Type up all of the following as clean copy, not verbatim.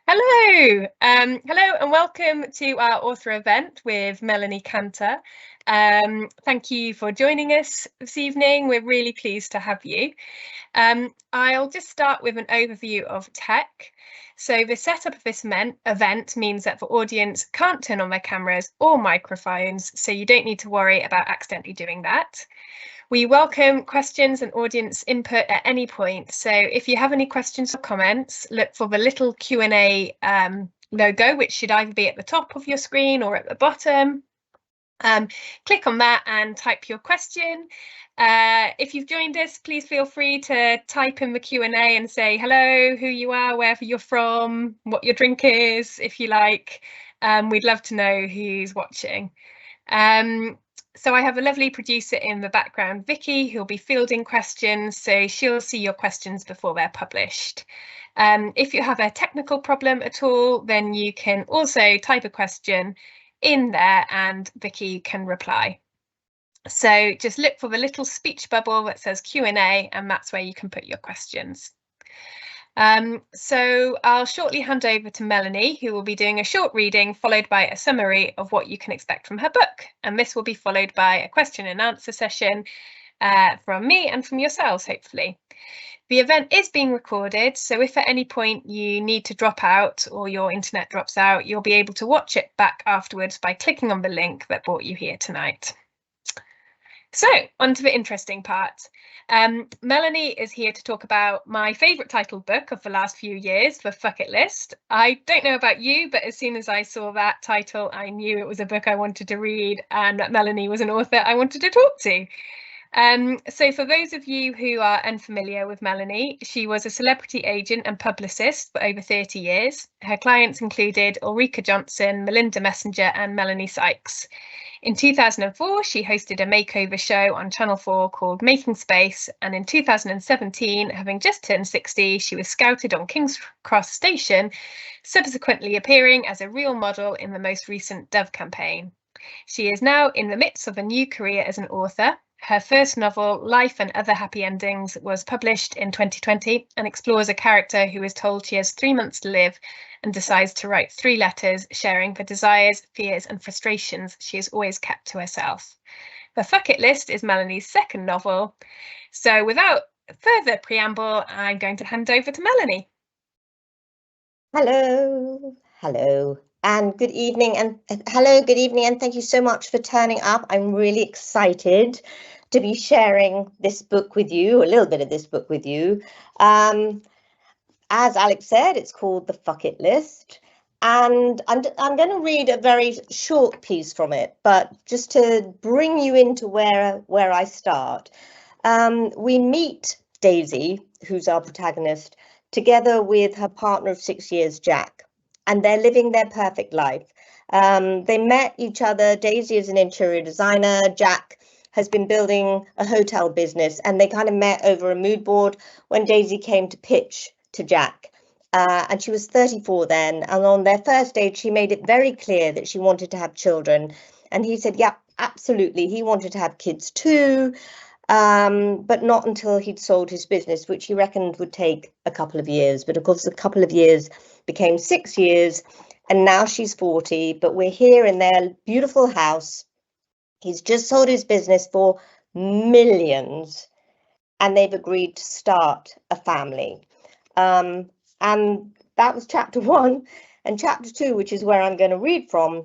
Hello, hello and welcome to our author event with Melanie Cantor. Thank you for joining us this evening. We're really pleased to have you. I'll just start with an overview of tech. So the setup of this event means that the audience can't turn on their cameras or microphones, so you don't need to worry about accidentally doing that. We welcome questions and audience input at any point. So if you have any questions or comments, look for the little Q&A logo, which should either be at the top of your screen or at the bottom. Click on that and type your question. If you've joined us, please feel free to type in the Q&A and say hello, who you are, wherever you're from, what your drink is, if you like. We'd love to know who's watching. So I have a lovely producer in the background, Vicky, who'll be fielding questions, so she'll see your questions before they're published. If you have a technical problem at all, then you can also type a question in there and Vicky can reply. So just look for the little speech bubble that says Q&A, and that's where you can put your questions. So I'll shortly hand over to Melanie, who will be doing a short reading followed by a summary of what you can expect from her book. And this will be followed by a question and answer session from me and from yourselves, hopefully. The event is being recorded, so if at any point you need to drop out or your internet drops out, you'll be able to watch it back afterwards by clicking on the link that brought you here tonight. So, on to the interesting part. Melanie is here to talk about my favourite titled book of the last few years, The Fuck It List. I don't know about you, but as soon as I saw that title, I knew it was a book I wanted to read and that Melanie was an author I wanted to talk to. So for those of you who are unfamiliar with Melanie, she was a celebrity agent and publicist for over 30 years. Her clients included Ulrika Johnson, Melinda Messenger and Melanie Sykes. In 2004, she hosted a makeover show on Channel 4 called Making Space, and in 2017, having just turned 60, she was scouted on King's Cross Station, subsequently appearing as a real model in the most recent Dove campaign. She is now in the midst of a new career as an author. Her first novel, Life and Other Happy Endings, was published in 2020 and explores a character who is told she has 3 months to live and decides to write 3 letters sharing the desires, fears and frustrations she has always kept to herself. The Fuck It List is Melanie's second novel. So without further preamble, I'm going to hand over to Melanie. Hello, and good evening, and good evening, and thank you so much for turning up. I'm really excited to be sharing this book with you, a little bit of this book with you. As Alex said, it's called The Fuck It List, and I'm going to read a very short piece from it, but just to bring you into where I start. We meet Daisy, who's our protagonist, together with her partner of 6 years, Jack, and they're living their perfect life. They met each other. Daisy is an interior designer. Jack has been building a hotel business, and they kind of met over a mood board when Daisy came to pitch to Jack. And she was 34 then, and on their first date, she made it very clear that she wanted to have children. And he said, yeah, absolutely. He wanted to have kids too. But not until he'd sold his business, which he reckoned would take a couple of years. But of course, a couple of years became 6 years, and now she's 40, but we're here in their beautiful house. He's just sold his business for millions, and they've agreed to start a family. And that was chapter 1. And chapter 2, which is where I'm going to read from,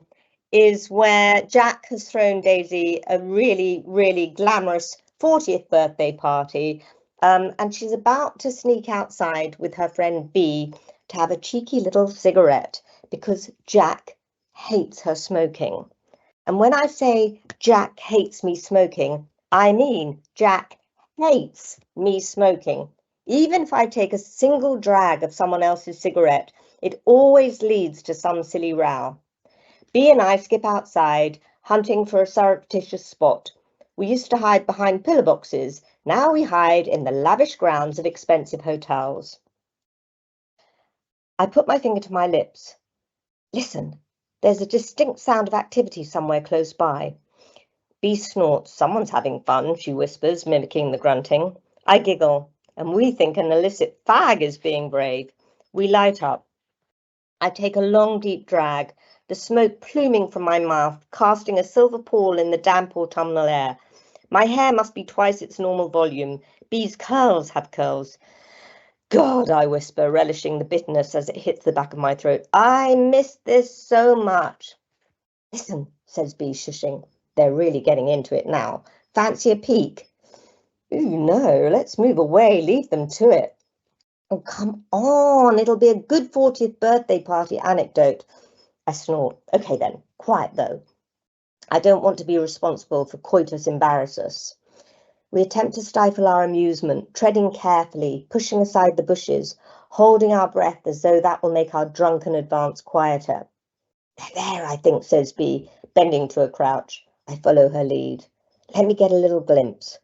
is where Jack has thrown Daisy a really, really glamorous 40th birthday party, and she's about to sneak outside with her friend B to have a cheeky little cigarette because Jack hates her smoking. And when I say Jack hates me smoking, I mean Jack hates me smoking. Even if I take a single drag of someone else's cigarette, it always leads to some silly row. B and I skip outside, hunting for a surreptitious spot. We used to hide behind pillar boxes. Now we hide in the lavish grounds of expensive hotels. I put my finger to my lips. Listen, there's a distinct sound of activity somewhere close by. B snorts. Someone's having fun, she whispers, mimicking the grunting. I giggle. and we think an illicit fag is being brave. We light up. I take a long, deep drag, the smoke pluming from my mouth, casting a silver pall in the damp autumnal air. My hair must be twice its normal volume. Bee's curls have curls. God, I whisper, relishing the bitterness as it hits the back of my throat. I miss this so much. Listen, says Bee, shushing. They're really getting into it now. Fancy a peek? Ooh, no, let's move away, leave them to it. Oh, come on, it'll be a good 40th birthday party anecdote. I snort. Okay then, quiet though. I don't want to be responsible for coitus embarrassus. We attempt to stifle our amusement, treading carefully, pushing aside the bushes, holding our breath as though that will make our drunken advance quieter. There, I think, says Bee, bending to a crouch. I follow her lead. Let me get a little glimpse.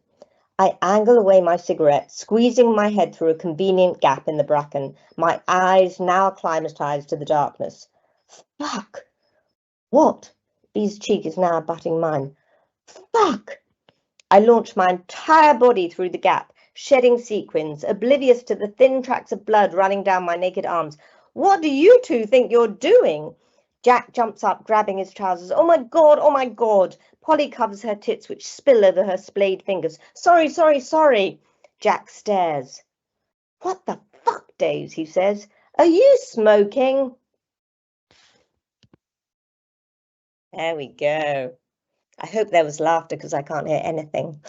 I angle away my cigarette, squeezing my head through a convenient gap in the bracken, my eyes now acclimatized to the darkness. Fuck! What? Bee's cheek is now abutting mine. Fuck! I launch my entire body through the gap, shedding sequins, oblivious to the thin tracks of blood running down my naked arms. What do you two think you're doing? Jack jumps up, grabbing his trousers. Oh my God, oh my God. Polly covers her tits, which spill over her splayed fingers. Sorry, sorry, sorry. Jack stares. What the fuck, Dave, he says. Are you smoking? There we go. I hope there was laughter because I can't hear anything.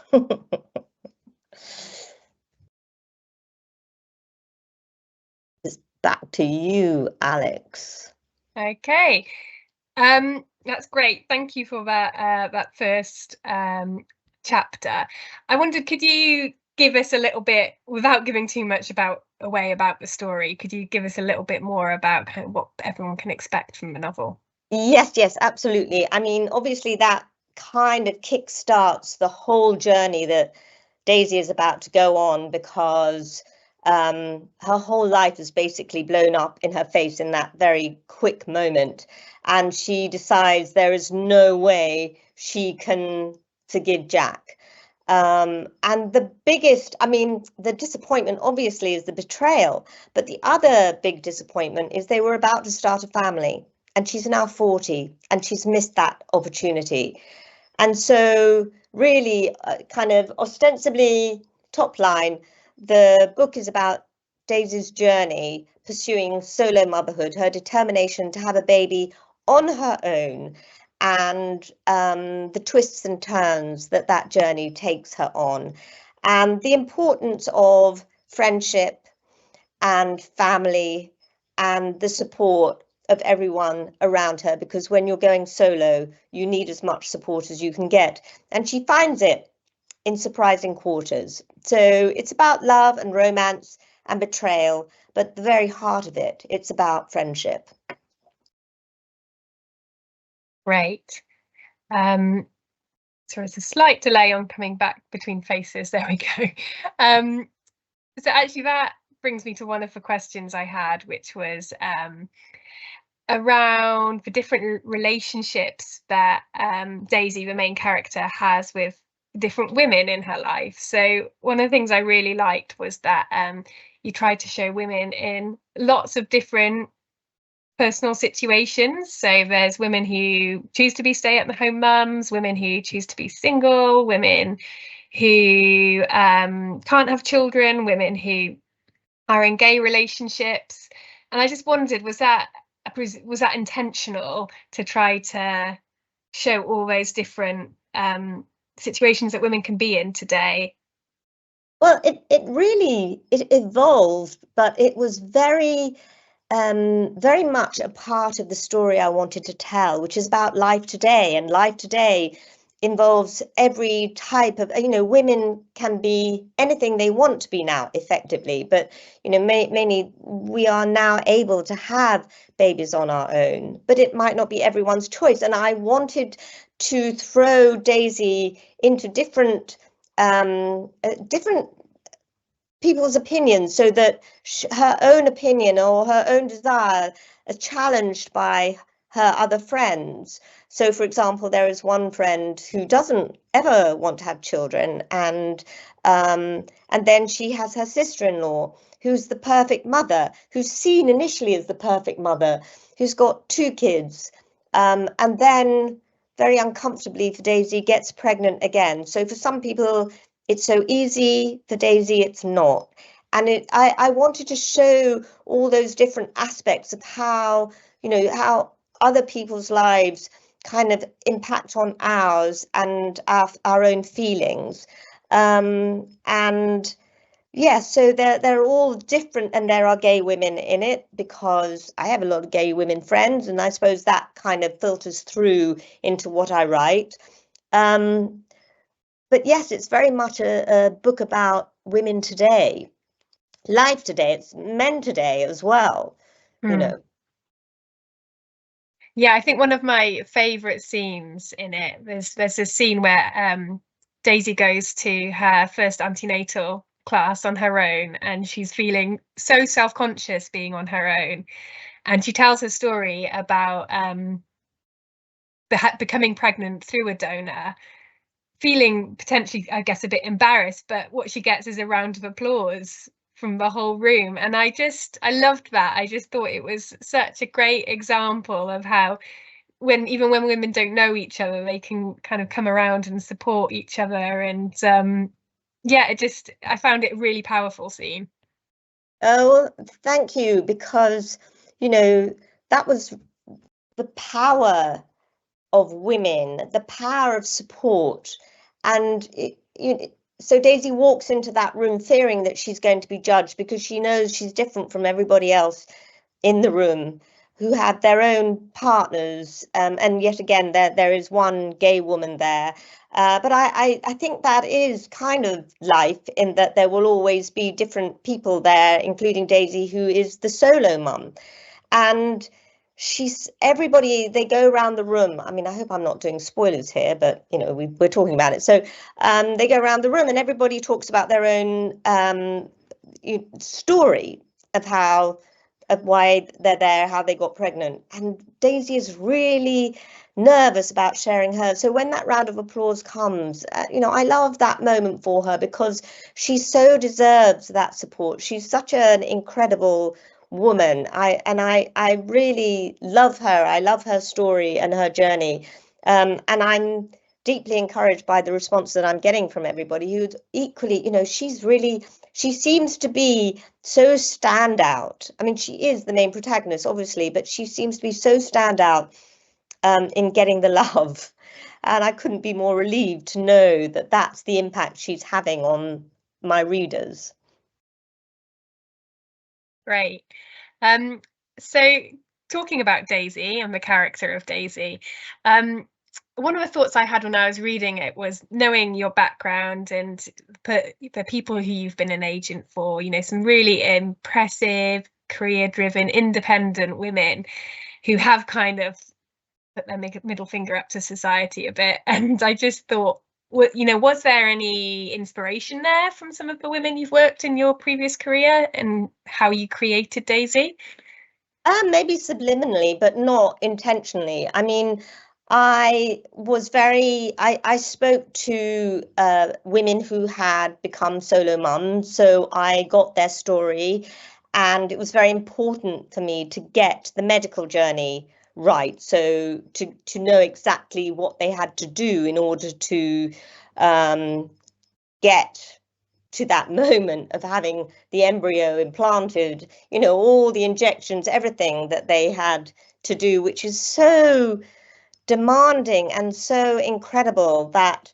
It's back to you, Alex. Okay. That's great. Thank you for that first chapter. I wondered, could you give us a little bit, without giving too much away about the story, could you give us a little bit more about kind of what everyone can expect from the novel? Yes, absolutely. I mean, obviously that kind of kickstarts the whole journey that Daisy is about to go on, because her whole life is basically blown up in her face in that very quick moment. And she decides there is no way she can forgive Jack. And the biggest, I mean, the disappointment obviously is the betrayal, but the other big disappointment is they were about to start a family. And she's now 40 and she's missed that opportunity. And so really kind of ostensibly top line, the book is about Daisy's journey pursuing solo motherhood, her determination to have a baby on her own, and the twists and turns that journey takes her on, and the importance of friendship and family and the support of everyone around her, because when you're going solo, you need as much support as you can get. And she finds it in surprising quarters. So it's about love and romance and betrayal, but the very heart of it, it's about friendship. Great. So it's a slight delay on coming back between faces. There we go. So actually that brings me to one of the questions I had, which was around the different relationships that Daisy, the main character, has with different women in her life. So one of the things I really liked was that you tried to show women in lots of different personal situations. So there's women who choose to be stay-at-home mums, women who choose to be single, women who can't have children, women who are in gay relationships. And I just wondered, was that intentional to try to show all those different situations that women can be in today? Well, it evolved, but it was very much a part of the story I wanted to tell, which is about life today. And life today involves every type of, women can be anything they want to be now, effectively. But, mainly we are now able to have babies on our own, but it might not be everyone's choice. And I wanted to throw Daisy into different people's opinions, so that her own opinion or her own desire is challenged by her other friends. So, for example, there is one friend who doesn't ever want to have children, and And then she has her sister-in-law, who's the perfect mother, who's seen initially as the perfect mother, who's got 2 kids, and then very uncomfortably for Daisy gets pregnant again. So for some people it's so easy, for Daisy it's not. And I wanted to show all those different aspects of how, how other people's lives kind of impact on ours and our own feelings. And yeah, so they're all different, and there are gay women in it because I have a lot of gay women friends, and I suppose that kind of filters through into what I write. But yes, it's very much a book about women today, life today. It's men today as well, you know. Yeah, I think one of my favourite scenes in it, there's a scene where Daisy goes to her first antenatal class on her own, and she's feeling so self-conscious being on her own. And she tells her story about becoming pregnant through a donor, feeling potentially, I guess, a bit embarrassed, but what she gets is a round of applause from the whole room. And I loved that. I just thought it was such a great example of how even when women don't know each other, they can kind of come around and support each other. And yeah, I found it a really powerful scene. Oh, thank you, because that was the power of women, the power of support. And so Daisy walks into that room fearing that she's going to be judged because she knows she's different from everybody else in the room who have their own partners. And yet again, there is one gay woman there. But I think that is kind of life, in that there will always be different people there, including Daisy, who is the solo mum. And everybody, they go around the room. I mean, I hope I'm not doing spoilers here, but we're talking about it. So they go around the room and everybody talks about their own story of why they're there, how they got pregnant. And Daisy is really nervous about sharing hers. So when that round of applause comes, I love that moment for her because she so deserves that support. She's such an incredible woman. I really love her. I love her story and her journey. And I'm deeply encouraged by the response that I'm getting from everybody who's equally, she seems to be so standout. I mean, she is the main protagonist, obviously, but she seems to be so standout in getting the love. And I couldn't be more relieved to know that that's the impact she's having on my readers. Great. So talking about Daisy and the character of Daisy, one of the thoughts I had when I was reading it was knowing your background and the people who you've been an agent for, some really impressive, career-driven, independent women who have kind of put their middle finger up to society a bit. And I just thought, was there any inspiration there from some of the women you've worked in your previous career and how you created Daisy? Maybe subliminally, but not intentionally. I mean, I spoke to women who had become solo mums, so I got their story, and it was very important for me to get the medical journey right. So to know exactly what they had to do in order to get to that moment of having the embryo implanted, all the injections, everything that they had to do, which is so demanding and so incredible that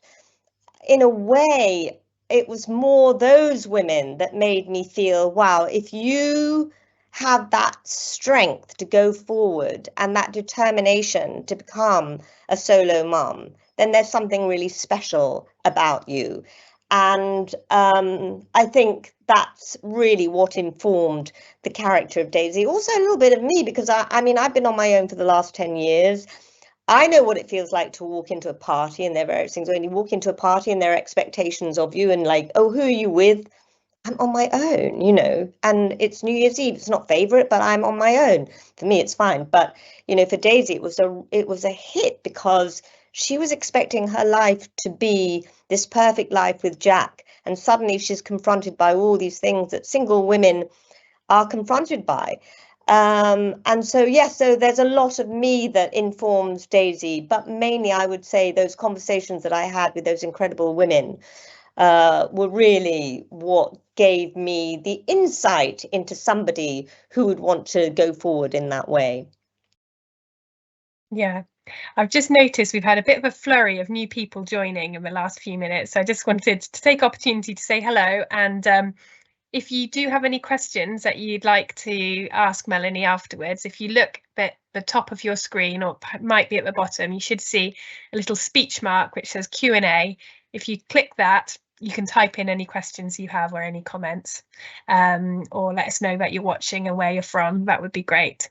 in a way it was more those women that made me feel, wow, if you have that strength to go forward and that determination to become a solo mum, then there's something really special about you. And I think that's really what informed the character of Daisy. Also a little bit of me, because I mean, I've been on my own for the last 10 years. I know what it feels like to walk into a party, and there are various things. When you walk into a party and there are expectations of you and like, oh, who are you with? I'm on my own, and it's New Year's Eve. It's not favorite, but I'm on my own. For me, it's fine. But, for Daisy, it was a hit because she was expecting her life to be this perfect life with Jack. and suddenly she's confronted by all these things that single women are confronted by. And so, yes, so there's a lot of me that informs Daisy, but mainly I would say those conversations that I had with those incredible women were really what gave me the insight into somebody who would want to go forward in that way. Yeah, I've just noticed we've had a bit of a flurry of new people joining in the last few minutes. So I just wanted to take opportunity to say hello. And if you do have any questions that you'd like to ask Melanie afterwards, if you look at the top of your screen, or might be at the bottom, you should see a little speech mark which says Q&A. If you click that, you can type in any questions you have or any comments, or let us know that you're watching and where you're from. That would be great.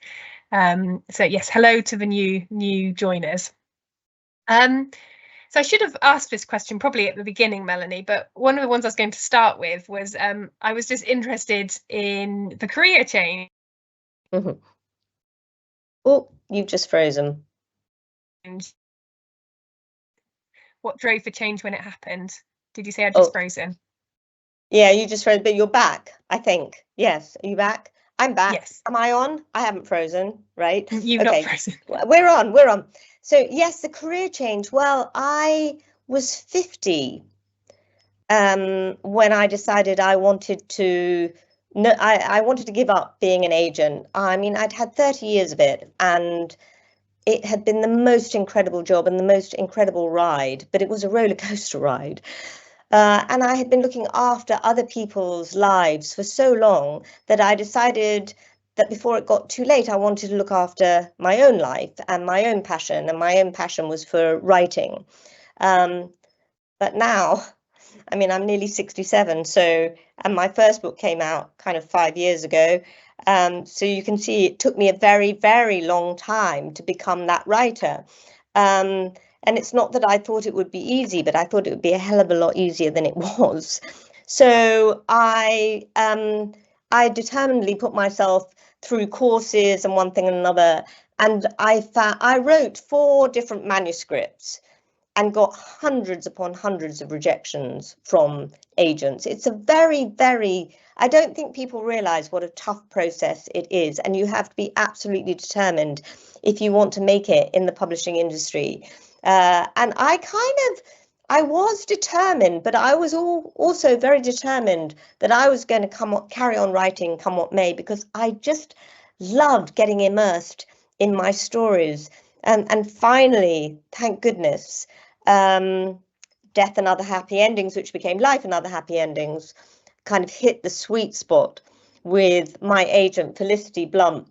So yes, hello to the new joiners. So I should have asked this question probably at the beginning, Melanie, but one of the ones I was going to start with was I was just interested in the career change. Mm-hmm. Oh, you've just frozen. What drove the change when it happened? Did you say I'd just frozen? Yeah, you just froze, but you're back, I think. Yes, are you back? I'm back. Yes. Am I on? I haven't frozen, right? You've not frozen. We're on. So yes, the career change. Well, I was 50 when I decided I wanted to I wanted to give up being an agent. I mean, I'd had 30 years of it, and it had been the most incredible job and the most incredible ride, but it was a roller coaster ride. And I had been looking after other people's lives for so long that I decided that before it got too late, I wanted to look after my own life and my own passion. And my own passion was for writing. But now, I mean, I'm nearly 67. And my first book came out kind of 5 years ago. So you can see it took me a very, very long time to become that writer. And it's not that I thought it would be easy, but I thought it would be a hell of a lot easier than it was. So I determinedly put myself through courses and one thing and another. And I wrote 4 different manuscripts and got hundreds upon hundreds of rejections from agents. It's a very, very, I don't think people realize what a tough process it is. And you have to be absolutely determined if you want to make it in the publishing industry. And I was determined, but I was also very determined that I was going to carry on writing come what may, because I just loved getting immersed in my stories. And finally, thank goodness, Death and Other Happy Endings, which became Life and Other Happy Endings, kind of hit the sweet spot with my agent, Felicity Blunt.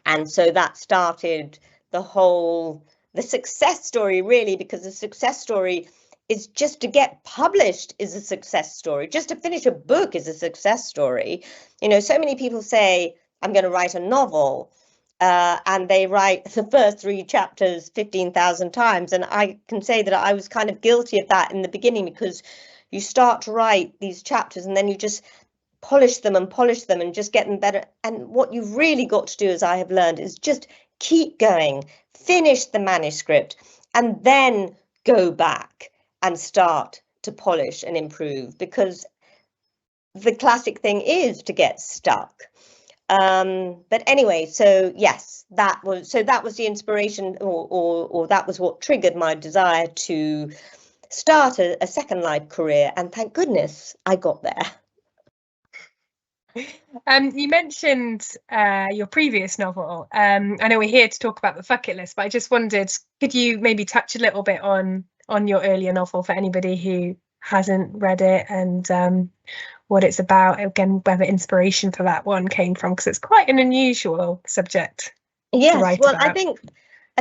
And so that started the success story, really, because the success story is just to get published is a success story. Just to finish a book is a success story. You know, so many people say, I'm going to write a novel. And they write the first 3 chapters 15,000 times. And I can say that I was kind of guilty of that in the beginning, because you start to write these chapters and then you just polish them and just get them better. And what you've really got to do, as I have learned, is just keep going, finish the manuscript, and then go back and start to polish and improve, because the classic thing is to get stuck. But anyway, so yes, that was the inspiration, or that was what triggered my desire to start a second life career, and thank goodness I got there. You mentioned your previous novel. I know we're here to talk about the bucket list, but I just wondered, could you maybe touch a little bit on your earlier novel for anybody who hasn't read it, and what it's about, again, where the inspiration for that one came from, because it's quite an unusual subject to write about. I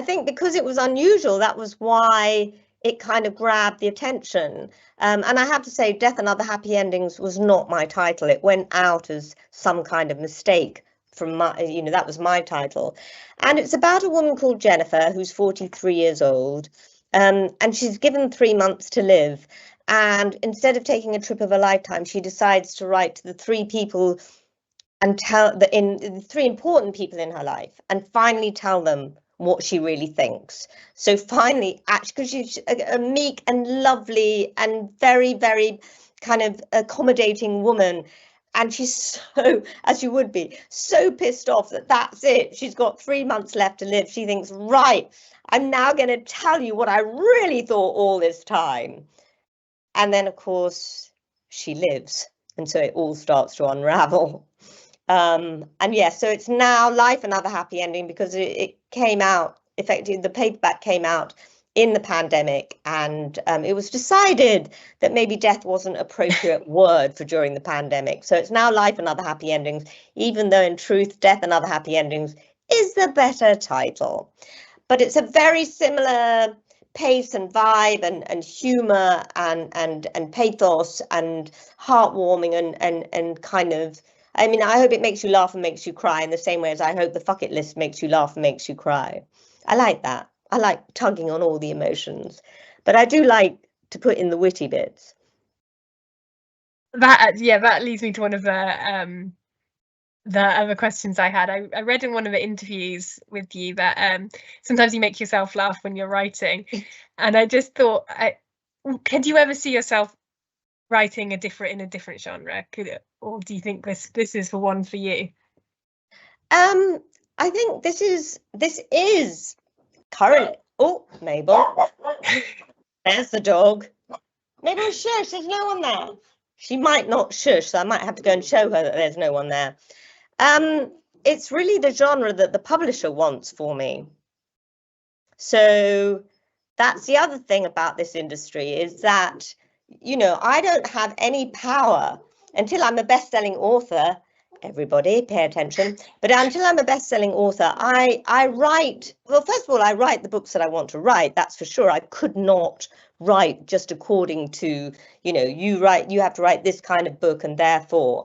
think because it was unusual, that was why it kind of grabbed the attention. And I have to say, Death and Other Happy Endings was not my title. It went out as some kind of mistake from my, that was my title. And it's about a woman called Jennifer, who's 43 years old, and she's given 3 months to live. And instead of taking a trip of a lifetime, she decides to write to the 3 people and the 3 important people in her life, and finally tell them what she really thinks. So finally, actually, because she's a meek and lovely and very, very kind of accommodating woman. And she's so, as you would be, so pissed off that that's it. She's got 3 months left to live. She thinks, right, I'm now going to tell you what I really thought all this time. And then, of course, she lives. And so it all starts to unravel. And yes, so it's now Life Another Happy Ending, because it came out, effectively, the paperback came out in the pandemic, and it was decided that maybe death wasn't an appropriate word for during the pandemic. So it's now Life and Other Happy Endings, even though in truth, Death and Other Happy Endings is the better title. But it's a very similar pace and vibe and humor and pathos and heartwarming and kind of, I mean, I hope it makes you laugh and makes you cry in the same way as I hope the Fuck It List makes you laugh and makes you cry. I like that. I like tugging on all the emotions, but I do like to put in the witty bits. That leads me to one of the other questions I had. I read in one of the interviews with you that sometimes you make yourself laugh when you're writing, and I just thought, could you ever see yourself writing in a different genre, or do you think this is the one for you? I think this is current. Oh, Mabel, there's the dog. Mabel, shush, there's no one there. She might not shush, so I might have to go and show her that there's no one there. It's really the genre that the publisher wants for me. So that's the other thing about this industry, is that, you know, I don't have any power until I'm a best-selling author. Everybody pay attention. But until I'm a best-selling author, I write, well, first of all, I write the books that I want to write, that's for sure. I could not write just according to, you know, you have to write this kind of book and therefore.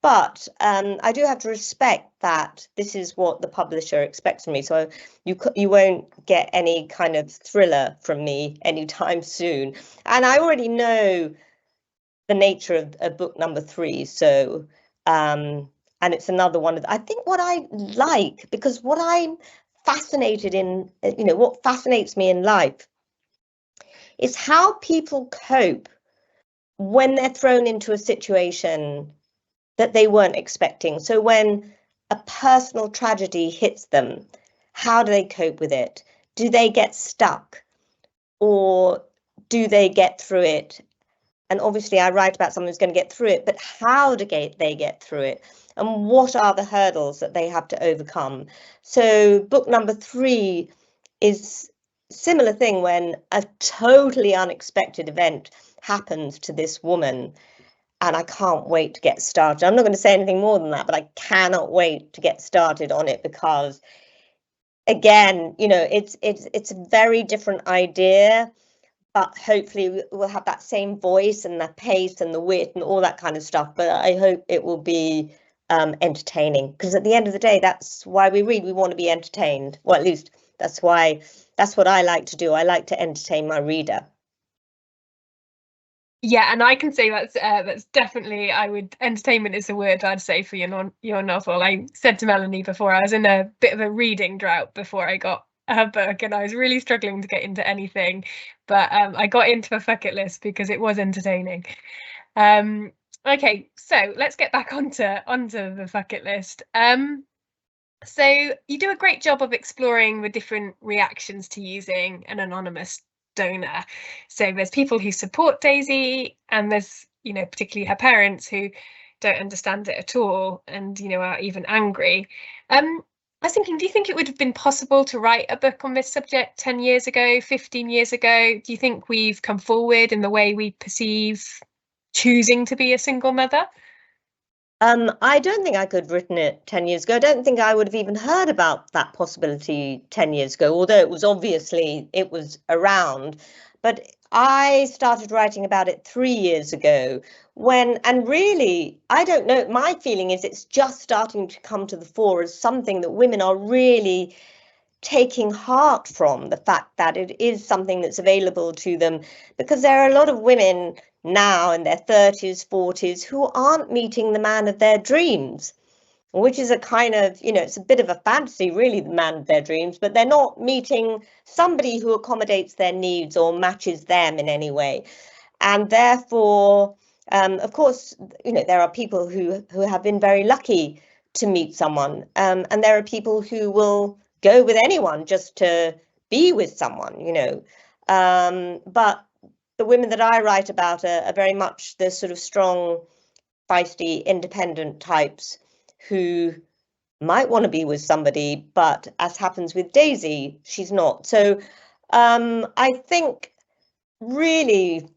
But I do have to respect that this is what the publisher expects from me. So you won't get any kind of thriller from me anytime soon. And I already know the nature of book number 3. So and it's another one of I think what I like, because what I'm fascinated in, you know, what fascinates me in life is how people cope when they're thrown into a situation that they weren't expecting. So when a personal tragedy hits them, how do they cope with it? Do they get stuck, or do they get through it? And obviously I write about someone who's going to get through it, but how do they get through it? And what are the hurdles that they have to overcome? So book number 3 is similar thing, when a totally unexpected event happens to this woman. And I can't wait to get started. I'm not going to say anything more than that, but I cannot wait to get started on it, because again, you know, it's a very different idea, but hopefully we'll have that same voice and the pace and the wit and all that kind of stuff. But I hope it will be entertaining, because at the end of the day, that's why we read. We want to be entertained. Well, at least that's what I like to do. I like to entertain my reader. Yeah, and I can say that's definitely, entertainment is the word I'd say for your novel. I said to Melanie before, I was in a bit of a reading drought before I got her book, and I was really struggling to get into anything, but I got into a Fuck It List because it was entertaining. Okay, so let's get back onto the Fuck It List. So you do a great job of exploring the different reactions to using an anonymous donor. So there's people who support Daisy, and there's, you know, particularly her parents who don't understand it at all, and, you know, are even angry. I was thinking, do you think it would have been possible to write a book on this subject 10 years ago, 15 years ago? Do you think we've come forward in the way we perceive choosing to be a single mother? I don't think I could have written it 10 years ago. I don't think I would have even heard about that possibility 10 years ago, although it was around. But I started writing about it 3 years ago and really, I don't know, my feeling is it's just starting to come to the fore as something that women are really taking heart from, the fact that it is something that's available to them, because there are a lot of women now in their 30s, 40s who aren't meeting the man of their dreams, which is a kind of, you know, it's a bit of a fantasy, really, the man of their dreams, but they're not meeting somebody who accommodates their needs or matches them in any way. And therefore, Of course, there are people who have been very lucky to meet someone, and there are people who will go with anyone just to be with someone, but the women that I write about are very much the sort of strong, feisty, independent types who might want to be with somebody, but as happens with Daisy, she's not. So I think really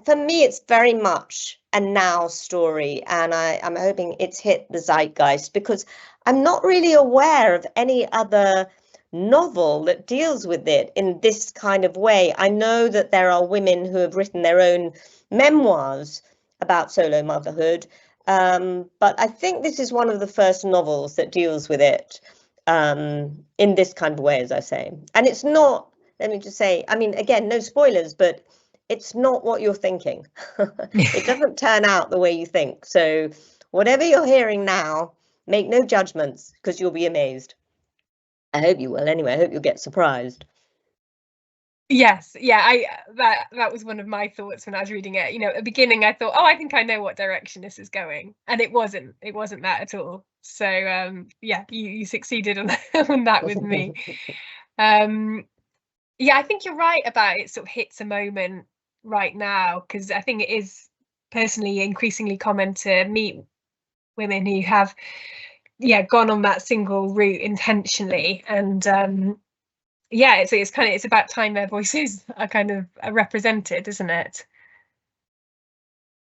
for me, it's very much a now story, and I'm hoping it's hit the zeitgeist, because I'm not really aware of any other novel that deals with it in this kind of way. I know that there are women who have written their own memoirs about solo motherhood, but I think this is one of the first novels that deals with it in this kind of way, as I say. And it's not, let me just say, I mean, again, no spoilers, but it's not what you're thinking. It doesn't turn out the way you think. So whatever you're hearing now, make no judgments, because you'll be amazed. I hope you will anyway. I hope you'll get surprised. Yes, yeah, that was one of my thoughts when I was reading it. At the beginning I thought, oh, I think I know what direction this is going, and it wasn't that at all. So yeah, you succeeded on that with me. Yeah, I think you're right about it sort of hits a moment right now, because I think it is personally increasingly common to meet women who have gone on that single route intentionally, and yeah, it's about time their voices are kind of represented, isn't it?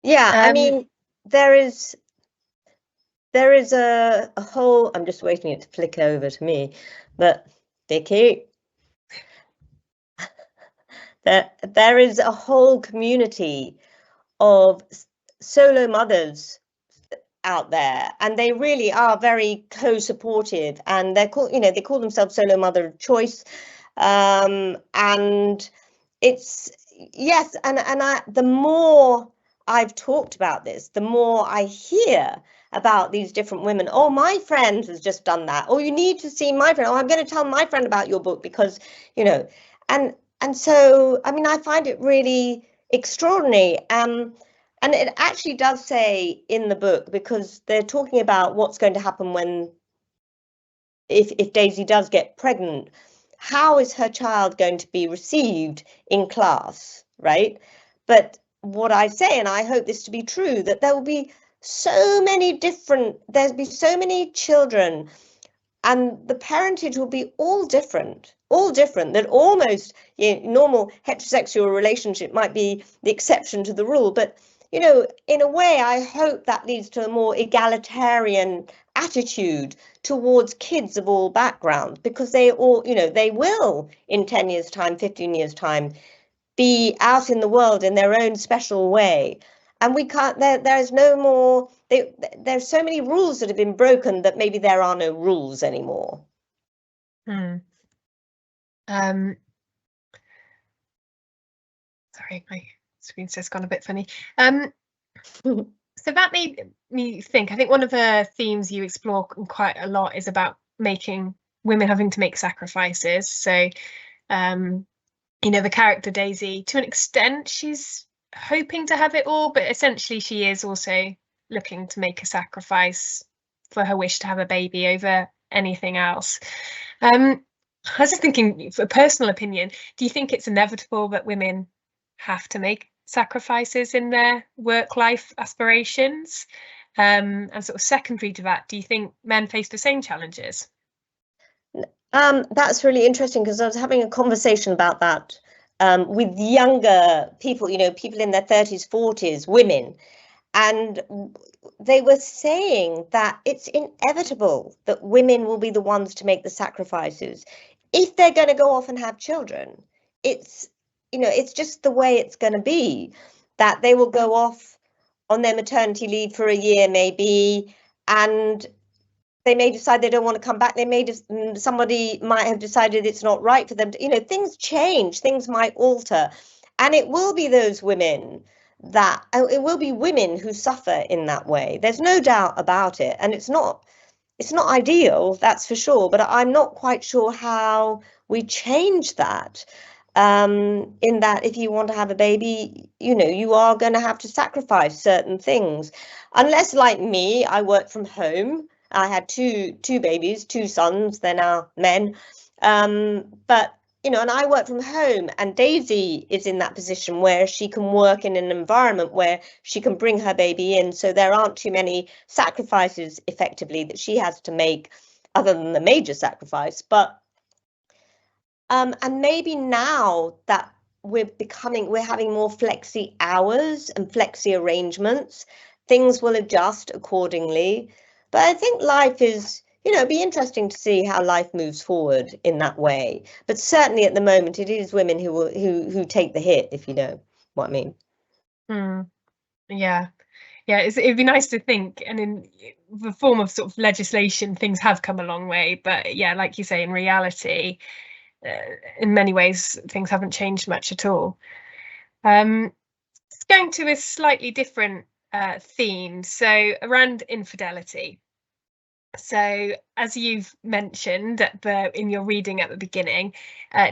Yeah, I mean, there is a whole, I'm just waiting it to flick over to me, but Vicky, there is a whole community of solo mothers out there, and they really are very co-supportive, and they call themselves solo mother of choice, and it's yes, and the more I've talked about this, the more I hear about these different women. Oh, my friend has just done that. Oh, you need to see my friend. Oh, I'm going to tell my friend about your book, because and so I mean, I find it really extraordinary. And it actually does say in the book, because they're talking about what's going to happen when, if Daisy does get pregnant, how is her child going to be received in class, right? But what I say, and I hope this to be true, that there will be there'll be so many children, and the parentage will be all different, that almost normal heterosexual relationship might be the exception to the rule. But in a way, I hope that leads to a more egalitarian attitude towards kids of all backgrounds, because they all, they will in 10 years' time, 15 years' time, be out in the world in their own special way. And we can't, there's no more, there's so many rules that have been broken that maybe there are no rules anymore. Sorry, my screen's just gone a bit funny. So that made me think, I think one of the themes you explore quite a lot is about making women having to make sacrifices. So the character Daisy, to an extent, she's hoping to have it all, but essentially she is also looking to make a sacrifice for her wish to have a baby over anything else. I was just thinking, for a personal opinion, do you think it's inevitable that women have to make sacrifices in their work life aspirations? And sort of secondary to that, do you think men face the same challenges? That's really interesting, because I was having a conversation about that with younger people, people in their 30s, 40s, women, and they were saying that it's inevitable that women will be the ones to make the sacrifices if they're going to go off and have children. It's just the way it's going to be, that they will go off on their maternity leave for a year maybe, and they may decide they don't want to come back. Somebody might have decided it's not right for them to, things change, things might alter, and it will be those women it will be women who suffer in that way. There's no doubt about it, and it's not ideal, that's for sure, but I'm not quite sure how we change that. in that if you want to have a baby, you are going to have to sacrifice certain things. Unless, like me, I work from home. I had two babies, two sons, they're now men. But and I work from home, and Daisy is in that position where she can work in an environment where she can bring her baby in. So there aren't too many sacrifices effectively that she has to make, other than the major sacrifice. But and maybe now that we're having more flexi hours and flexi arrangements, things will adjust accordingly. But I think life is, it'd be interesting to see how life moves forward in that way. But certainly at the moment, it is women who take the hit, if you know what I mean. Yeah. Yeah, it'd be nice to think, and in the form of sort of legislation, things have come a long way. But yeah, like you say, in reality, in many ways, things haven't changed much at all. It's going to a slightly different theme, so around infidelity. So, as you've mentioned in your reading at the beginning,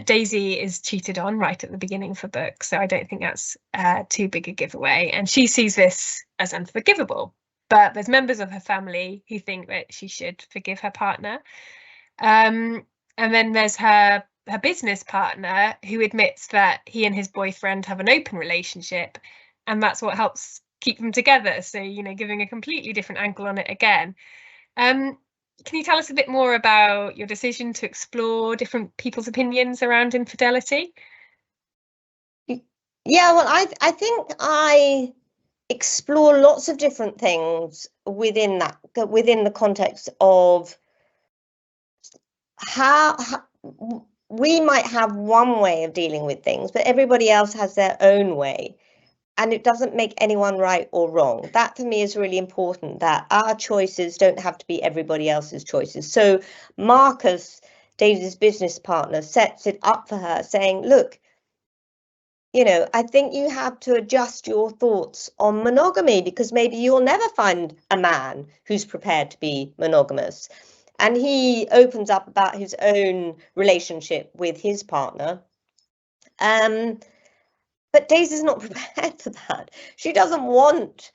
Daisy is cheated on right at the beginning of the book. So I don't think that's too big a giveaway. And she sees this as unforgivable. But there's members of her family who think that she should forgive her partner. And then there's her business partner who admits that he and his boyfriend have an open relationship, and that's what helps keep them together. So, giving a completely different angle on it again. Can you tell us a bit more about your decision to explore different people's opinions around infidelity? Yeah, well, I think I explore lots of different things within the context of how we might have one way of dealing with things, but everybody else has their own way. And it doesn't make anyone right or wrong. That for me is really important, that our choices don't have to be everybody else's choices. So Marcus, Daisy's business partner, sets it up for her saying, look, I think you have to adjust your thoughts on monogamy, because maybe you'll never find a man who's prepared to be monogamous. And he opens up about his own relationship with his partner. But Daisy's not prepared for that. She doesn't want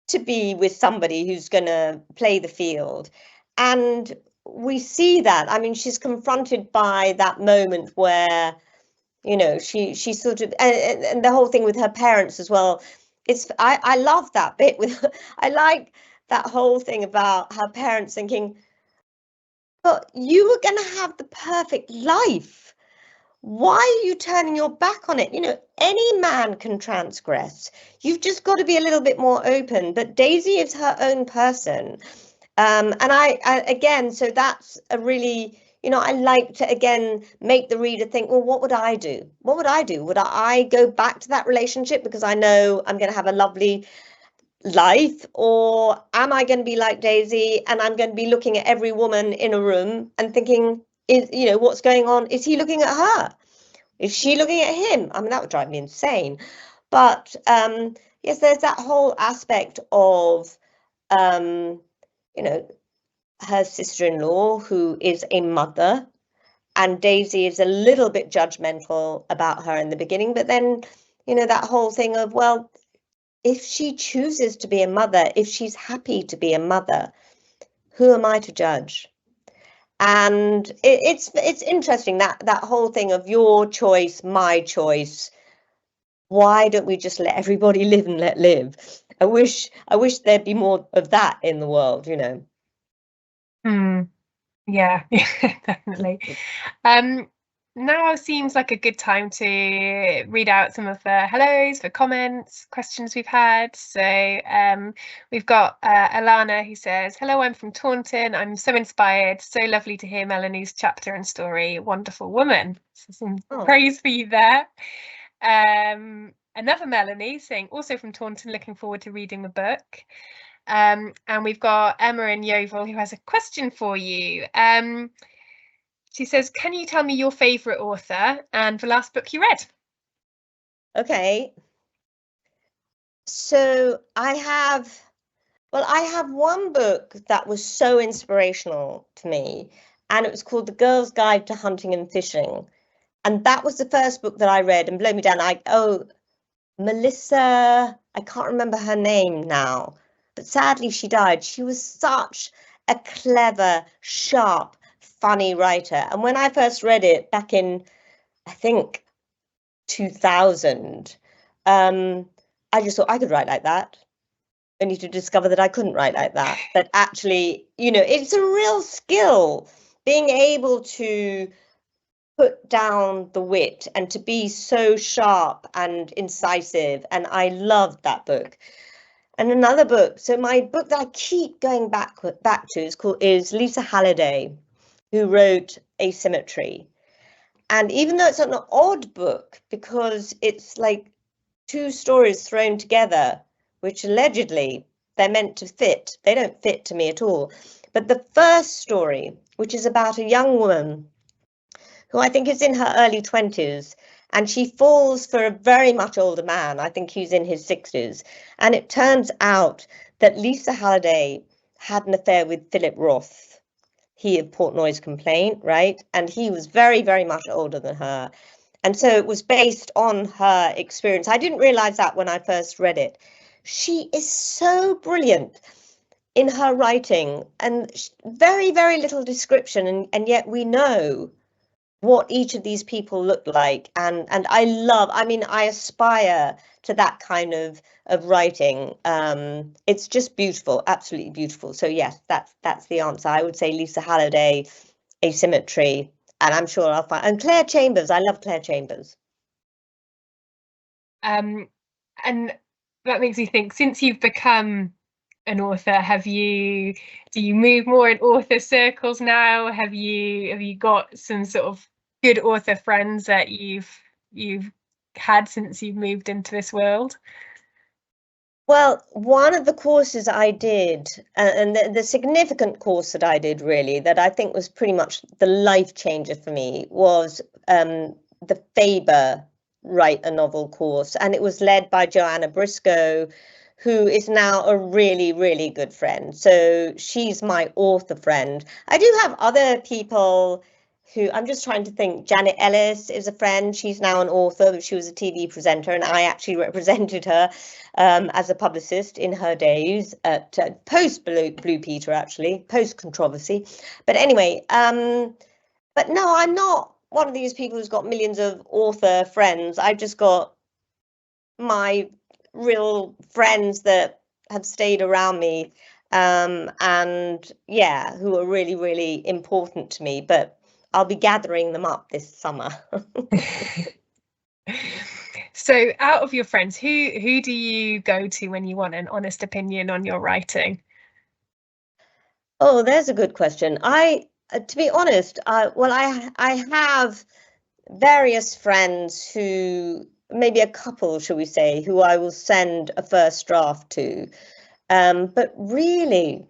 to be with somebody who's going to play the field. And we see that. I mean, she's confronted by that moment where, she sort of, and the whole thing with her parents as well. I love that bit with, I like that whole thing about her parents thinking, but you were going to have the perfect life. Why are you turning your back on it? Any man can transgress. You've just got to be a little bit more open. But Daisy is her own person. And I again, so that's a really, I like to, again, make the reader think, well, what would I do? What would I do? Would I go back to that relationship because I know I'm going to have a lovely life? Or am I going to be like Daisy and I'm going to be looking at every woman in a room and thinking, what's going on? Is he looking at her? Is she looking at him? I mean, that would drive me insane. But yes, there's that whole aspect of, her sister-in-law, who is a mother, and Daisy is a little bit judgmental about her in the beginning. But then, that whole thing of, well, if she chooses to be a mother, if she's happy to be a mother, who am I to judge? And it's interesting, that whole thing of your choice, my choice. Why don't we just let everybody live and let live? I wish there'd be more of that in the world, Yeah, definitely. Now seems like a good time to read out some of the hellos, the comments, questions we've had. So we've got Alana, who says, hello, I'm from Taunton. I'm so inspired. So lovely to hear Melanie's chapter and story. Wonderful woman. So some praise for you there. Another Melanie saying, also from Taunton, looking forward to reading the book. And we've got Emma in Yeovil, who has a question for you. She says, can you tell me your favourite author and the last book you read? Okay. So I have one book that was so inspirational to me, and it was called The Girl's Guide to Hunting and Fishing. And that was the first book that I read and blew me down. Melissa, I can't remember her name now, but sadly she died. She was such a clever, sharp, funny writer. And when I first read it back in, I think, 2000, I just thought I could write like that. Only to discover that I couldn't write like that. That actually, it's a real skill being able to put down the wit and to be so sharp and incisive. And I loved that book. And another book, so my book that I keep going back to is Lisa Halliday, who wrote Asymmetry. And even though it's an odd book because it's like two stories thrown together, which allegedly they're meant to fit, they don't fit to me at all. But the first story, which is about a young woman who I think is in her early 20s, and she falls for a very much older man. I think he's in his 60s. And it turns out that Lisa Halliday had an affair with Philip Roth, he of Portnoy's Complaint, right? And he was very, very much older than her. And so it was based on her experience. I didn't realize that when I first read it. She is so brilliant in her writing and very, very little description. And yet we know what each of these people look like. And I aspire to that kind of writing. It's just beautiful, absolutely beautiful. So yes, that's the answer. I would say Lisa Halliday, Asymmetry, and I'm sure I'll find, and Claire Chambers. I love Claire Chambers. And that makes me think, since you've become an author, do you move more in author circles now? Have you got some sort of good author friends that you've had since you've moved into this world? Well, one of the courses I did, and the significant course that I did really, that I think was pretty much the life changer for me, was the Faber Write a Novel course. And it was led by Joanna Briscoe, who is now a really, really good friend. So she's my author friend. I do have other people who, I'm just trying to think. Janet Ellis is a friend. She's now an author. She was a TV presenter, and I actually represented her as a publicist in her days at post Blue Peter, actually, post controversy. But anyway, but no, I'm not one of these people who's got millions of author friends. I've just got my real friends that have stayed around me, and yeah, who are really, really important to me. But I'll be gathering them up this summer. So out of your friends, who do you go to when you want an honest opinion on your writing? Oh, there's a good question. To be honest, I have various friends who, maybe a couple, shall we say, who I will send a first draft to. But really,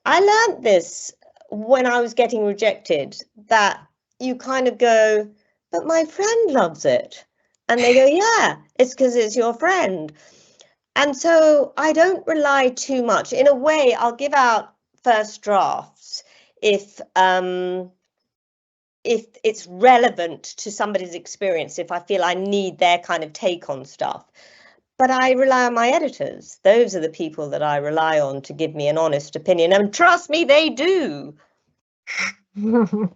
I learned this when I was getting rejected, that you kind of go, but my friend loves it. And they go, yeah, it's because it's your friend. And so I don't rely too much. In a way, I'll give out first drafts if it's relevant to somebody's experience, if I feel I need their kind of take on stuff. But I rely on my editors. Those are the people that I rely on to give me an honest opinion. And trust me, they do. If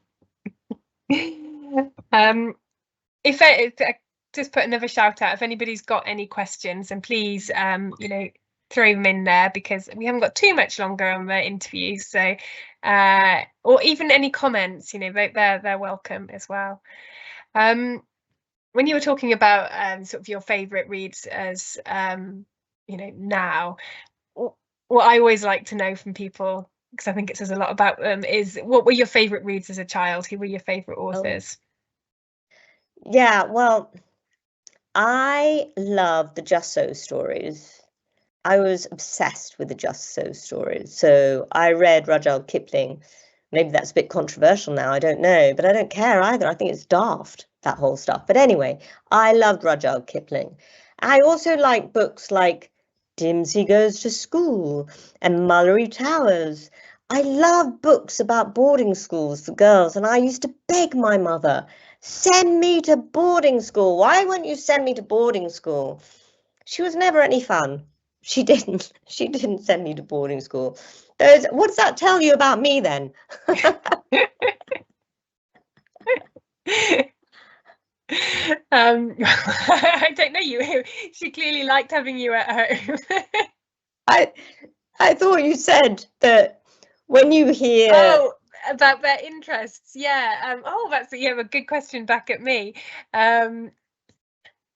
I just put another shout out, if anybody's got any questions, and please, throw them in there, because we haven't got too much longer on the interview. So, or even any comments, they're welcome as well. When you were talking about sort of your favourite reads as now, what I always like to know from people, because I think it says a lot about them, is what were your favourite reads as a child? Who were your favourite authors? Yeah, well, I love the Just So stories. I was obsessed with the Just So stories. So I read Rudyard Kipling. Maybe that's a bit controversial now, I don't know, but I don't care either. I think it's daft, that whole stuff. But anyway, I loved Rudyard Kipling. I also like books like Dimsey Goes to School and Mullery Towers. I love books about boarding schools for girls, and I used to beg my mother, Send me to boarding school. Why won't you send me to boarding school? She was never any fun. She didn't send me to boarding school. What does that tell you about me then? I don't know you. She clearly liked having you at home. I thought you said that when you hear about their interests, yeah. That's a good question back at me. I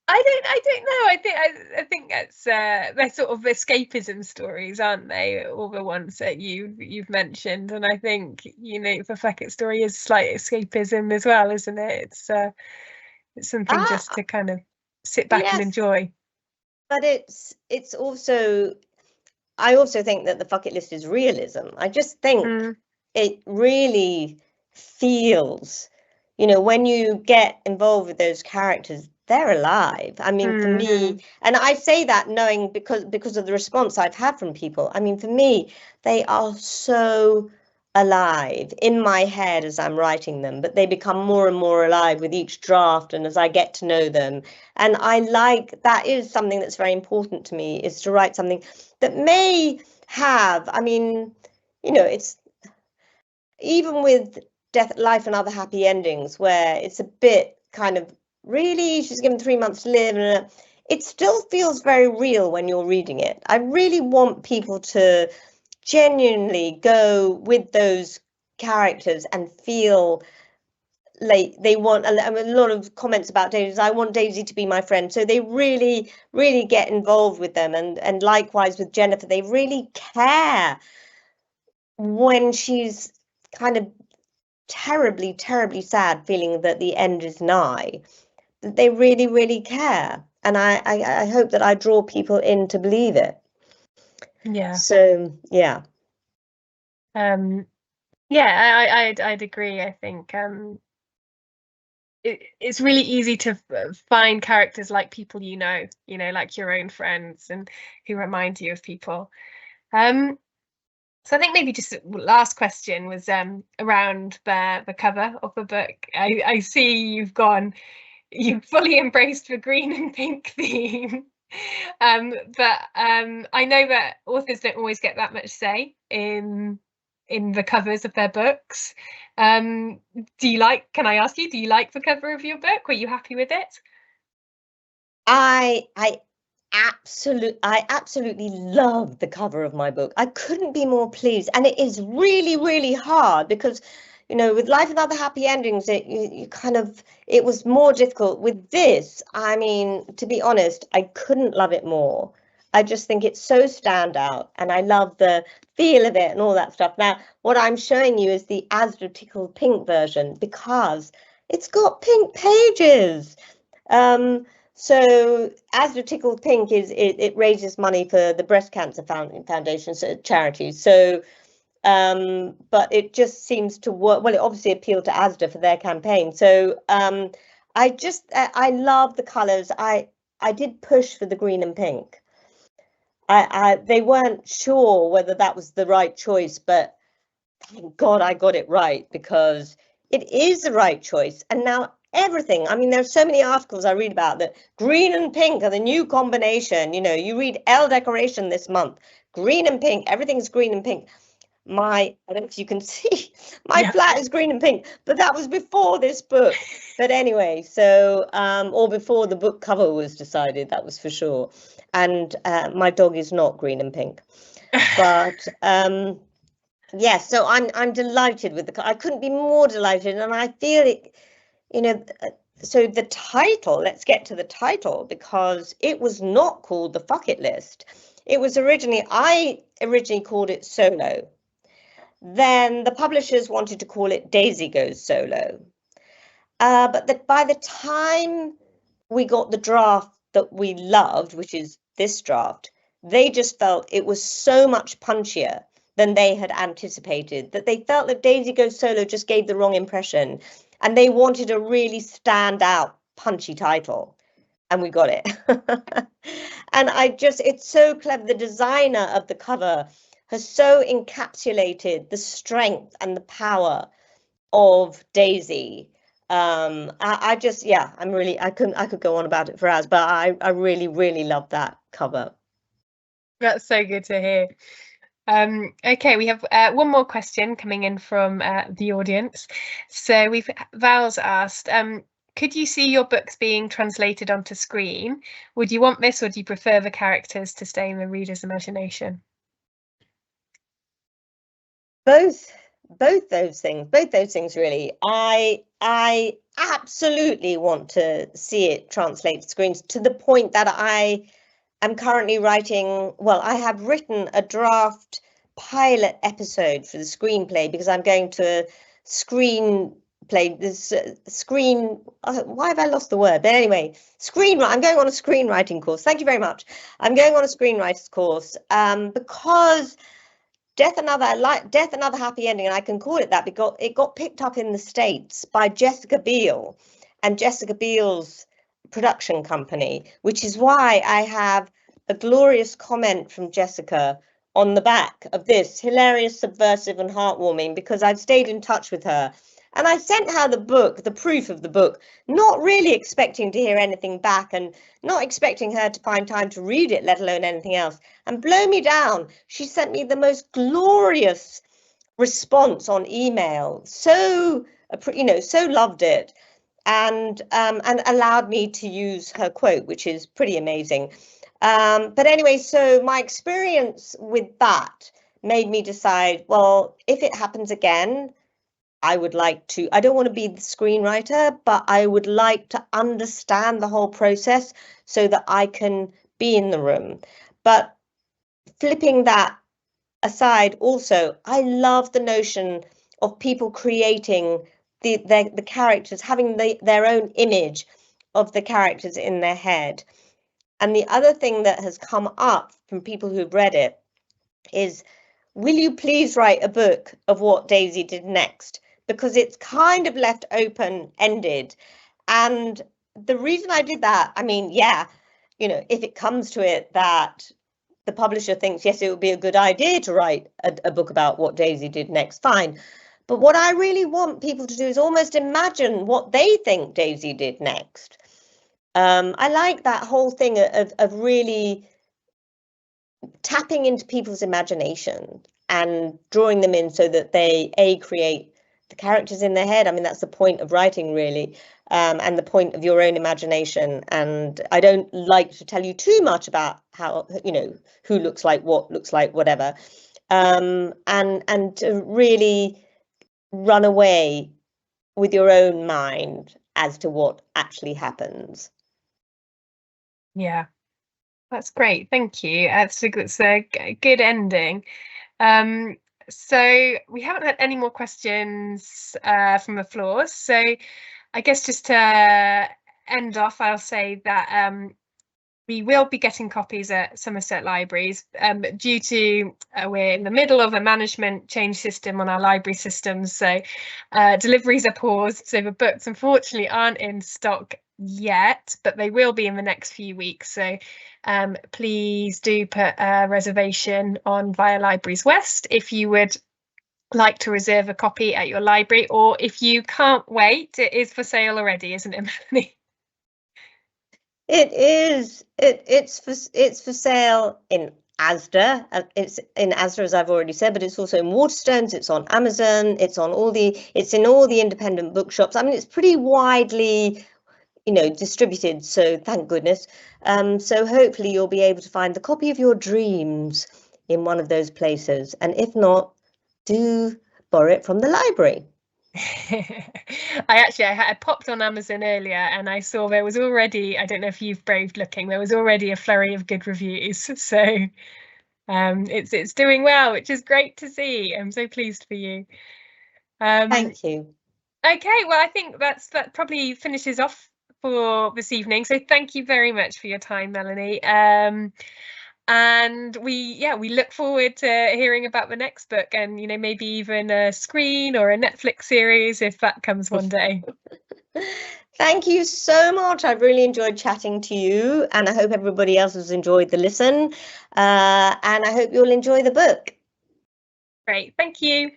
don't know. I think that's they're sort of escapism stories, aren't they? All the ones that you've mentioned, and I think the Beckett story is slight escapism as well, isn't it? It's something just to kind of sit back and enjoy. But it's also, I also think that the bucket list is realism. I just think it really feels, when you get involved with those characters, they're alive. I mean, for me, and I say that knowing because of the response I've had from people. I mean, for me, they are so alive in my head as I'm writing them, but they become more and more alive with each draft and as I get to know them. And that is something that's very important to me, is to write something that may have, I mean, it's even with Death, Life and Other Happy Endings, where it's a bit kind of, really, she's given 3 months to live, and it still feels very real when you're reading it. I really want people to genuinely go with those characters and feel like they want a lot of comments about Daisy. I want Daisy to be my friend, so they really get involved with them, and likewise with Jennifer, they really care when she's kind of terribly sad, feeling that the end is nigh. They really care, and I hope that I draw people in to believe it. So yeah. I'd agree. I think it's really easy to find characters like people like your own friends, and who remind you of people. So I think maybe just last question was around the cover of the book. I see you've fully embraced the green and pink theme. But I know that authors don't always get that much say in the covers of their books. Can I ask you, do you like the cover of your book? Were you happy with it? I absolutely love the cover of my book. I couldn't be more pleased, and it is really hard because, with Life and Other Happy Endings, it was more difficult. With this, I mean, to be honest, I couldn't love it more. I just think it's so standout, and I love the feel of it and all that stuff. Now, what I'm showing you is the Asda Tickled Pink version, because it's got pink pages. So Asda Tickled Pink it raises money for the Breast Cancer Foundation, so charity. So, but it just seems to work. Well, it obviously appealed to Asda for their campaign. So I love the colours. I did push for the green and pink. They weren't sure whether that was the right choice, but thank God I got it right, because it is the right choice. And now everything, I mean, there's so many articles I read about that green and pink are the new combination. You read Elle Decoration this month, green and pink, everything's green and pink. I don't know if you can see, my flat is green and pink, but that was before this book. But anyway, so, or before the book cover was decided, that was for sure. And my dog is not green and pink. But yes, so I'm delighted with I couldn't be more delighted, and I feel it, so the title, let's get to the title, because it was not called The Bucket List. It was I originally called it Solo. Then the publishers wanted to call it Daisy Goes Solo. But by the time we got the draft that we loved, which is this draft, they just felt it was so much punchier than they had anticipated, that they felt that Daisy Goes Solo just gave the wrong impression, and they wanted a really stand out punchy title, and we got it. And it's so clever. The designer of the cover has so encapsulated the strength and the power of Daisy, I just, yeah, I could go on about it for hours, but I really love that cover. That's so good to hear. Okay, we have one more question coming in from the audience. So Val's asked, could you see your books being translated onto screen? Would you want this, or do you prefer the characters to stay in the reader's imagination? Both those things really. I absolutely want to see it translated to screens, to the point that I am currently writing, well, I have written a draft pilot episode for the screenplay, because I'm going to screenplay this why have I lost the word? But anyway, I'm going on a screenwriting course. Thank you very much. I'm going on a screenwriter's course because Death Another Happy Ending, and I can call it that because it got picked up in the States by Jessica Biel and Jessica Biel's production company, which is why I have a glorious comment from Jessica on the back of this, hilarious, subversive and heartwarming, because I've stayed in touch with her. And I sent her the book, the proof of the book, not really expecting to hear anything back and not expecting her to find time to read it, let alone anything else. And blow me down, she sent me the most glorious response on email. So, so loved it, and allowed me to use her quote, which is pretty amazing. But anyway, so my experience with that made me decide, well, if it happens again, I don't want to be the screenwriter, but I would like to understand the whole process so that I can be in the room. But flipping that aside, also, I love the notion of people creating the characters, having their own image of the characters in their head. And the other thing that has come up from people who've read it is, will you please write a book of what Daisy did next? Because it's kind of left open-ended. And the reason I did that, I mean, yeah, if it comes to it that the publisher thinks, yes, it would be a good idea to write a book about what Daisy did next, fine. But what I really want people to do is almost imagine what they think Daisy did next. I like that whole thing of really tapping into people's imagination and drawing them in so that they create the characters in their head. I mean, that's the point of writing, really, and the point of your own imagination. And I don't like to tell you too much about how, who looks like what, looks like whatever, and to really run away with your own mind as to what actually happens. Yeah, that's great. Thank you. It's a good ending. So we haven't had any more questions from the floor. So I guess just to end off, I'll say that we will be getting copies at Somerset libraries due to we're in the middle of a management change system on our library systems. So deliveries are paused. So the books unfortunately aren't in stock yet, but they will be in the next few weeks. So please do put a reservation on via Libraries West if you would like to reserve a copy at your library, or if you can't wait, it is for sale already, isn't it, Melanie? It is. It's for sale in Asda. It's in Asda, as I've already said, but it's also in Waterstones. It's on Amazon. It's in all the independent bookshops. I mean, it's pretty widely, distributed. So thank goodness. So hopefully you'll be able to find the copy of your dreams in one of those places. And if not, do borrow it from the library. I popped on Amazon earlier and I saw there was already, I don't know if you've braved looking, there was already a flurry of good reviews. So it's doing well, which is great to see. I'm so pleased for you. Thank you. Okay, well, I think that probably finishes off for this evening. So thank you very much for your time, Melanie. And we look forward to hearing about the next book, and maybe even a screen or a Netflix series if that comes one day. Thank you so much. I've really enjoyed chatting to you, and I hope everybody else has enjoyed the listen, and I hope you'll enjoy the book. Great, thank you.